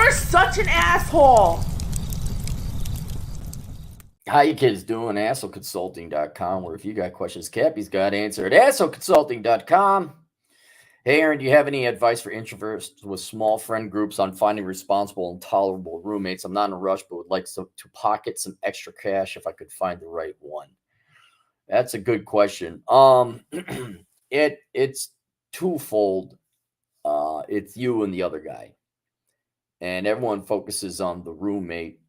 You're such an asshole. How you kids doing? AssholeConsulting.com, where if you got questions, Cappy's got answer at AssholeConsulting.com. Hey, Aaron, do you have any advice for introverts with small friend groups on finding responsible and tolerable roommates? I'm not in a rush, but would like to pocket some extra cash if I could find the right one. That's a good question. It's twofold. It's you and the other guy, and everyone focuses on the roommate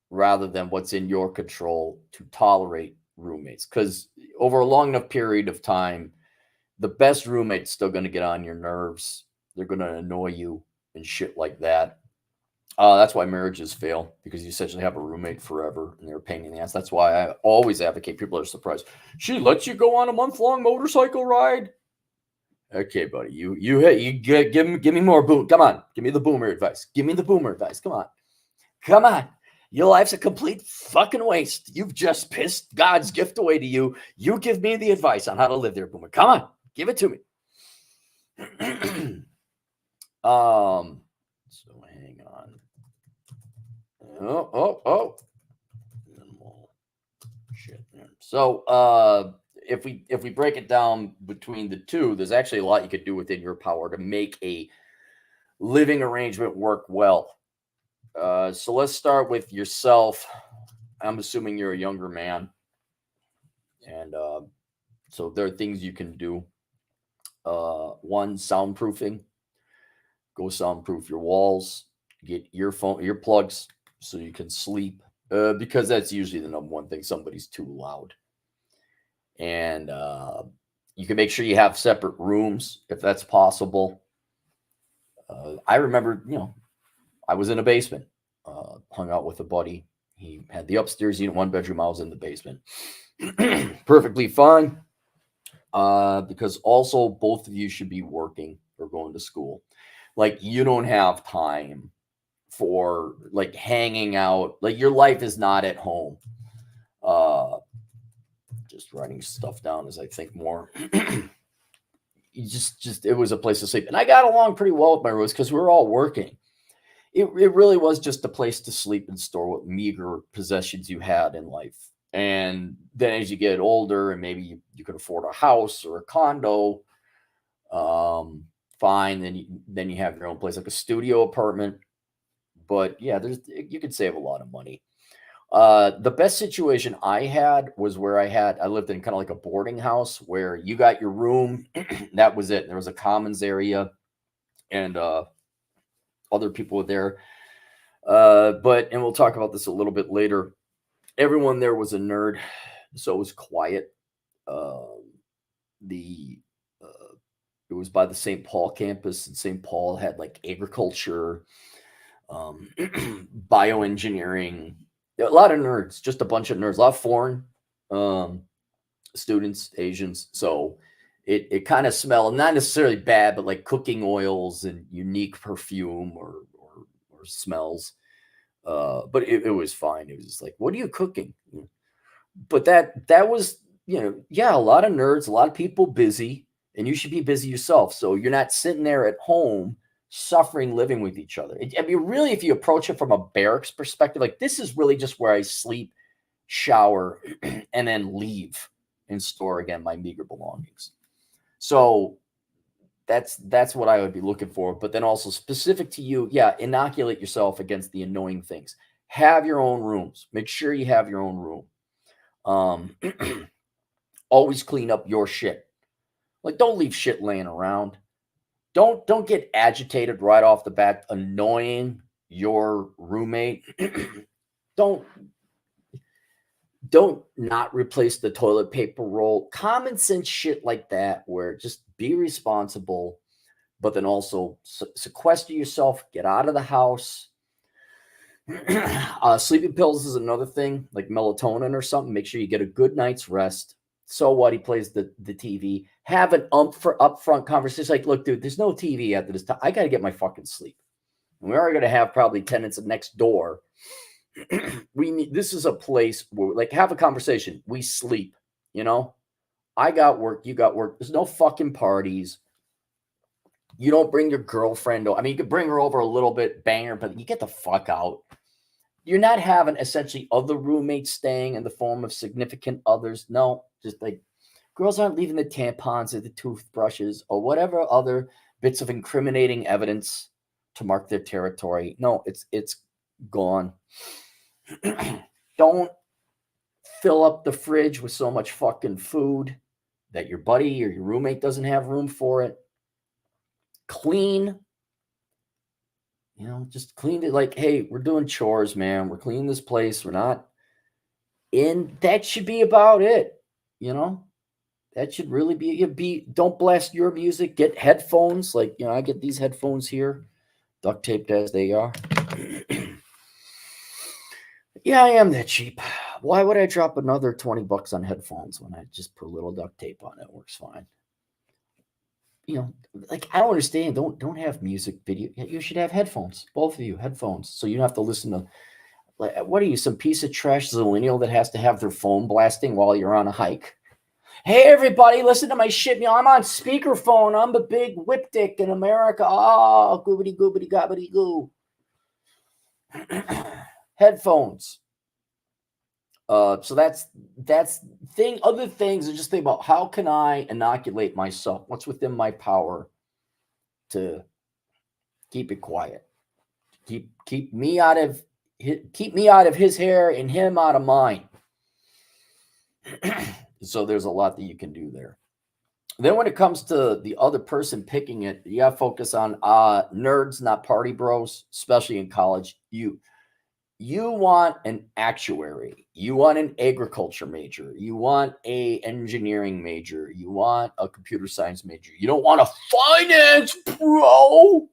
rather than what's in your control to tolerate roommates. Because over a long enough period of time, the best roommate's still going to get on your nerves. They're going to annoy you and shit like that. That's why marriages fail, because you essentially have a roommate forever and they're a pain in the ass. That's why I always advocate. People are surprised. She lets you go on a month-long motorcycle ride. Okay, buddy, give me more boom. Come on, give me the boomer advice. Give me the boomer advice. Come on. Your life's a complete fucking waste. You've just pissed God's gift away to you. You give me the advice on how to live there, boomer. Come on, give it to me. So hang on. Oh. Shit. So if we break it down between the two, there's actually a lot you could do within your power to make a living arrangement work well. So let's start with yourself. I'm assuming you're a younger man, and so there are things you can do. One, soundproofing. Go soundproof your walls. Get earplugs so you can sleep. Because that's usually the number one thing. Somebody's too loud, and you can make sure you have separate rooms if that's possible. I remember, I was in a basement, hung out with a buddy. He had the upstairs unit, one bedroom. I was in the basement. Perfectly fine. Because also both of you should be working or going to school. Like, you don't have time for like hanging out. Like, your life is not at home. Just writing stuff down as I think more. You just it was a place to sleep, and I got along pretty well with my roommates because we were all working. It really was just a place to sleep and store what meager possessions you had in life. And then as you get older and maybe you could afford a house or a condo, fine. Then you have your own place, like a studio apartment. But yeah, you could save a lot of money. The best situation I had was where I lived in kind of like a boarding house where you got your room. That was it. There was a commons area, and other people were there. And we'll talk about this a little bit later. Everyone there was a nerd, so it was quiet. The It was by the St. Paul campus, and St. Paul had like agriculture, bioengineering, a lot of nerds, just a bunch of nerds, a lot of foreign students, Asians. So it kind of smelled not necessarily bad, but like cooking oils and unique perfume or smells. But it was fine. It was just like, what are you cooking? But that was, yeah, a lot of nerds, a lot of people busy, and you should be busy yourself. So you're not sitting there at home suffering living with each other. I mean, really, if you approach it from a barracks perspective, like, this is really just where I sleep, shower, and then leave and store again my meager belongings. So that's what I would be looking for. But then also specific to you, yeah, inoculate yourself against the annoying things. Have your own rooms. Make sure you have your own room. Always clean up your shit. Like, don't leave shit laying around. Don't get agitated right off the bat, annoying your roommate. don't not replace the toilet paper roll. Common sense shit like that, where just be responsible, but then also sequester yourself, get out of the house. Sleeping pills is another thing, like melatonin or something. Make sure you get a good night's rest. So what? He plays the TV. Have an upfront conversation. Like, look, dude, there's no TV after this time. I got to get my fucking sleep. And we are going to have probably tenants next door. This is a place where, like, have a conversation. We sleep, I got work. You got work. There's no fucking parties. You don't bring your girlfriend. I mean, you could bring her over a little bit, bang her, but you get the fuck out. You're not having essentially other roommates staying in the form of significant others. No, just like girls aren't leaving the tampons or the toothbrushes or whatever other bits of incriminating evidence to mark their territory. No, it's gone. Don't fill up the fridge with so much fucking food that your buddy or your roommate doesn't have room for it. Clean. Just clean it like, hey, we're doing chores, man. We're cleaning this place. We're not in. That should be about it. That should really be, don't blast your music. Get headphones. Like, I get these headphones here, duct taped as they are. Yeah, I am that cheap. Why would I drop another $20 on headphones when I just put a little duct tape on it? It works fine. Like, I don't understand. Don't have music video. You should have headphones. Both of you, headphones. So you don't have to listen to, like, what are you, some piece of trash zillennial that has to have their phone blasting while you're on a hike? Hey, everybody, listen to my shit. I'm on speakerphone. I'm the big whip dick in America. Oh, goobity goobity gobbity goo. Headphones. So that's thing. Other things are just think about, how can I inoculate myself? What's within my power to keep it quiet? Keep me out of his hair and him out of mine. So there's a lot that you can do there. Then when it comes to the other person picking it, you got to focus on nerds, not party bros, especially in college. You want an actuary. You want an agriculture major. You want a engineering major. You want a computer science major. You don't want a finance bro.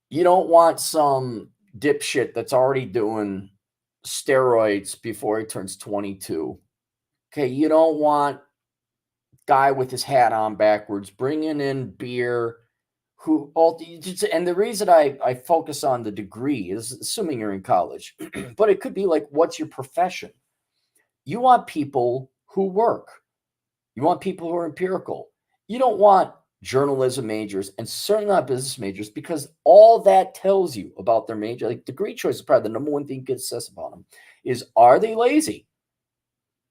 You don't want some dipshit that's already doing steroids before he turns 22. Okay, you don't want guy with his hat on backwards, bringing in beer, and the reason I focus on the degree is assuming you're in college, but it could be like, what's your profession? You want people who work. You want people who are empirical. You don't want journalism majors and certainly not business majors, because all that tells you about their major, like degree choice is probably the number one thing you can assess about them is, are they lazy?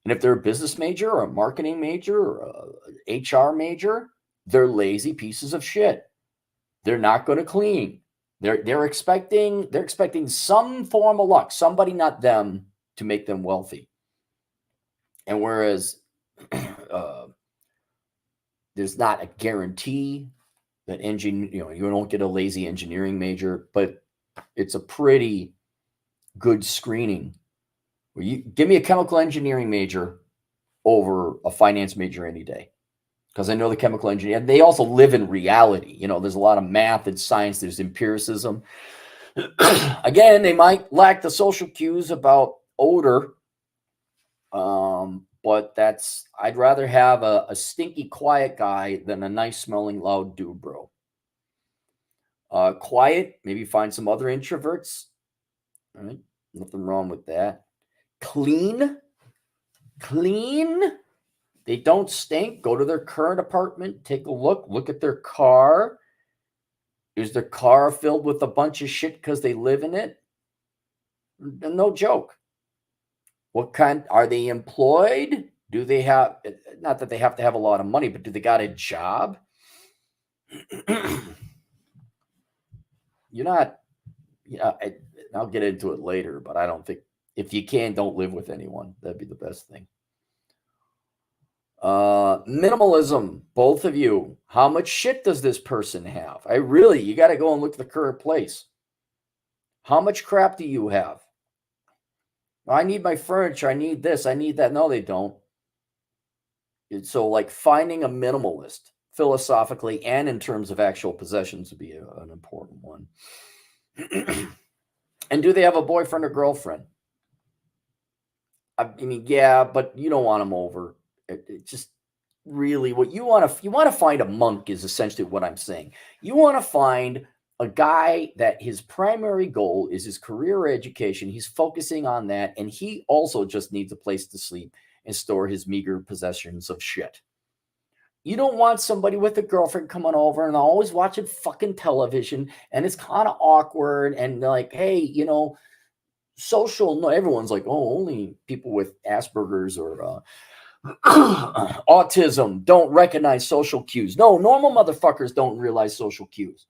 And if they're a business major or a marketing major or a HR major, they're lazy pieces of shit. They're not going to clean. They're expecting some form of luck, somebody, not them, to make them wealthy. And whereas there's not a guarantee that you don't get a lazy engineering major, but it's a pretty good screening. You give me a chemical engineering major over a finance major any day, because I know the chemical engineer, they also live in reality. There's a lot of math and science. There's empiricism. Again, they might lack the social cues about odor. But I'd rather have a stinky, quiet guy than a nice smelling, loud dude, bro. Quiet, maybe find some other introverts. All right. Nothing wrong with that. Clean. They don't stink. Go to their current apartment. Take a look at their car. Is their car filled with a bunch of shit because they live in it? No joke. What kind? Are they employed? Do they have, not that they have to have a lot of money, but do they got a job? You're not, I'll get into it later, but I don't think, if you can, don't live with anyone. That'd be the best thing. Minimalism, both of you. How much shit does this person have? You got to go and look at the current place. How much crap do you have? I need my furniture. I need this. I need that. No, they don't. So, like, finding a minimalist philosophically and in terms of actual possessions would be an important one. And do they have a boyfriend or girlfriend? I mean, yeah, but you don't want them over. It just really, what you want to find a monk is essentially what I'm saying. You want to find a guy that his primary goal is his career or education. He's focusing on that, and he also just needs a place to sleep and store his meager possessions of shit. You don't want somebody with a girlfriend coming over and always watching fucking television, and it's kind of awkward. And they're like, hey, social. No, everyone's like, oh, only people with Asperger's or autism don't recognize social cues. No, normal motherfuckers don't realize social cues.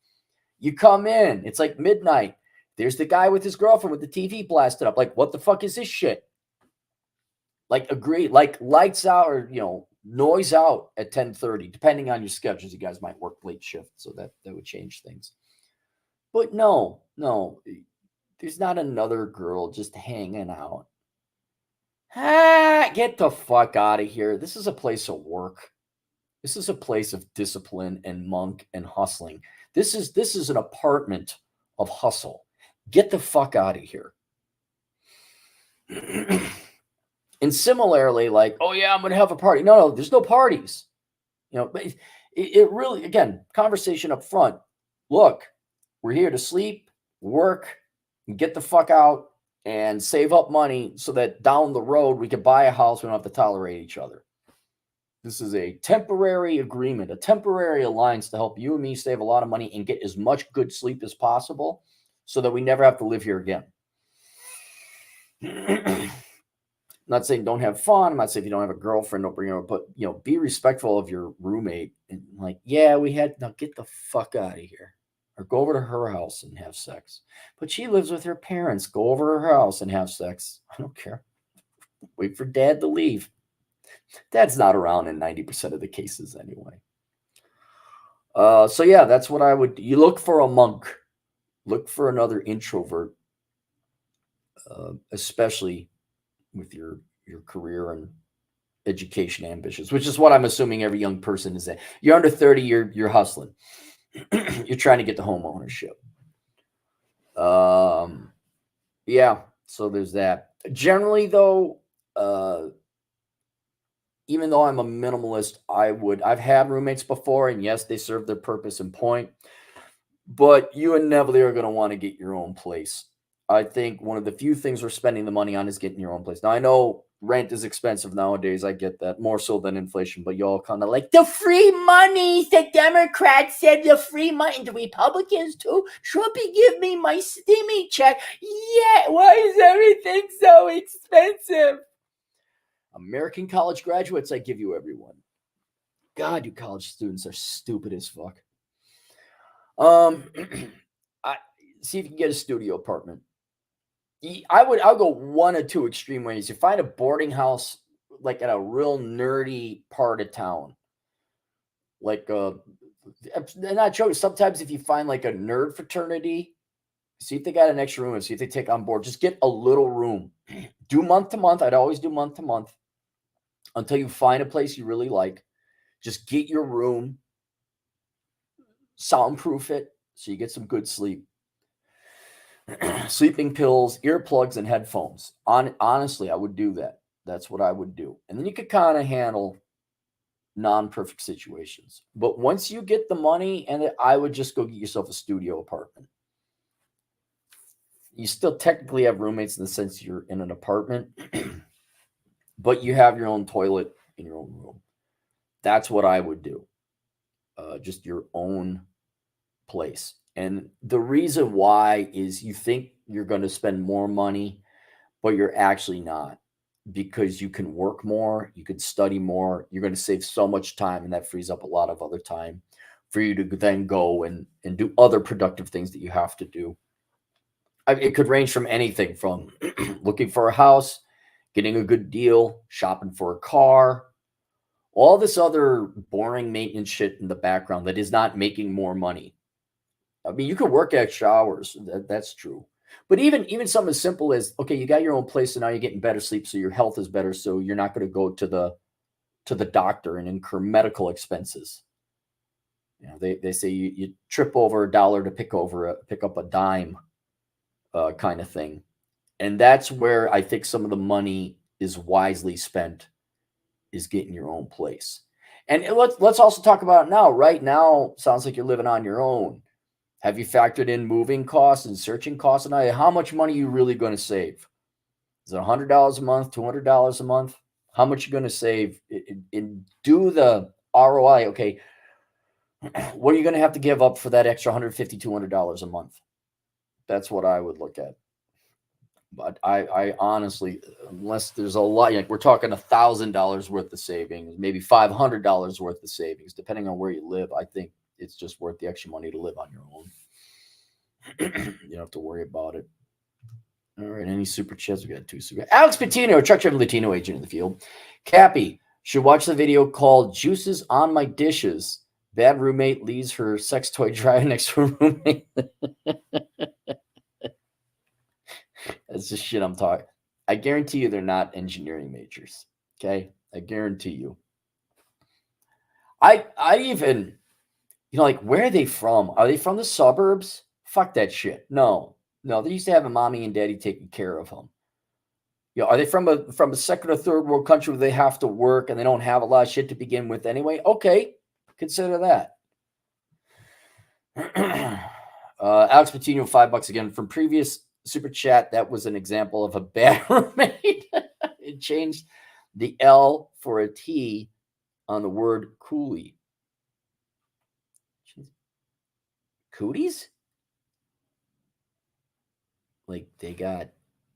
You come in, it's like midnight. There's the guy with his girlfriend with the TV blasted up. Like, what the fuck is this shit? Like, agree, like lights out or noise out at 10:30, depending on your schedules. You guys might work late shift, so that would change things. But no, there's not another girl just hanging out. Get the fuck out of here. This is a place of work. This is a place of discipline and monk and hustling. This is an apartment of hustle. Get the fuck out of here. And similarly, like, oh yeah, I'm gonna have a party. No, there's no parties. But it really, again, conversation up front. Look, we're here to sleep, work, and get the fuck out and save up money so that down the road we can buy a house. We don't have to tolerate each other. This is a temporary agreement, a temporary alliance to help you and me save a lot of money and get as much good sleep as possible so that we never have to live here again. I'm not saying don't have fun. I'm not saying if you don't have a girlfriend, don't bring her, but be respectful of your roommate. And like, yeah, now get the fuck out of here. Or go over to her house and have sex. But she lives with her parents. Go over to her house and have sex. I don't care. Wait for dad to leave. Dad's not around in 90% of the cases anyway. So yeah, that's what I would. You look for a monk. Look for another introvert, especially with your career and education ambitions, which is what I'm assuming every young person is at. You're under 30, you're hustling. You're trying to get the home ownership. Yeah, so there's that. Generally though, even though I'm a minimalist, I've had roommates before, and yes, they serve their purpose and point, but you inevitably are going to want to get your own place. I think one of the few things we're spending the money on is getting your own place. Now, I know rent is expensive nowadays. I get that, more so than inflation, but y'all kind of like the free money. The Democrats said the free money, and the Republicans too. Trumpy, give me my stimmy check. Yeah, why is everything so expensive? American college graduates, I give you everyone. God, you college students are stupid as fuck. See if you can get a studio apartment. I'll go one of two extreme ways. You find a boarding house like at a real nerdy part of town. Like I'm not joking. Sometimes if you find like a nerd fraternity, see if they got an extra room and see if they take on board. Just get a little room. Do month to month. I'd always do month to month until you find a place you really like. Just get your room, soundproof it so you get some good sleep. Sleeping pills, earplugs, and headphones. Honestly, I would do that. That's what I would do. And then you could kind of handle non-perfect situations. But once you get the money, and I would just go get yourself a studio apartment. You still technically have roommates in the sense you're in an apartment, but you have your own toilet in your own room. That's what I would do. Just your own place. And the reason why is you think you're going to spend more money, but you're actually not, because you can work more, you can study more, you're going to save so much time, and that frees up a lot of other time for you to then go and do other productive things that you have to do. It could range from anything from looking for a house, getting a good deal, shopping for a car, all this other boring maintenance shit in the background that is not making more money. I mean, you could work extra hours. That's true. But even something as simple as, okay, you got your own place, so now you're getting better sleep, so your health is better, so you're not going to go to the doctor and incur medical expenses. They say you trip over a dollar to pick up a dime, kind of thing. And that's where I think some of the money is wisely spent, is getting your own place. And let's also talk about it now. Right now, sounds like you're living on your own. Have you factored in moving costs and searching costs? And how much money are you really going to save? Is it $100 a month, $200 a month? How much are you going to save? And do the ROI, okay. What are you going to have to give up for that extra $150, $200 a month? That's what I would look at. But I honestly, unless there's a lot, like we're talking $1,000 worth of savings, maybe $500 worth of savings, depending on where you live, I think it's just worth the extra money to live on your own. You don't have to worry about it. All right, any super chats? We got 2 super. Alex Patino, truck driver Latino agent in the field. Cappy should watch the video called "Juices on My Dishes." Bad roommate leaves her sex toy dryer next to her roommate. That's the shit I'm talking. I guarantee you they're not engineering majors. Okay, I guarantee you. I even, like, where are they from? Are they from the suburbs? Fuck that shit. No, they used to have a mommy and daddy taking care of them. Are they from a second or third world country where they have to work and they don't have a lot of shit to begin with anyway? Okay, consider that. Alex Patino, $5 again from previous super chat. That was an example of a bad roommate. It changed the L for a T on the word coolie. Cooties? Like they got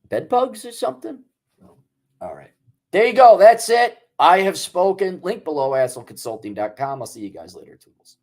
bed bugs or something? Oh, all right. There you go. That's it. I have spoken. Link below, assholeconsulting.com. I'll see you guys later, tools.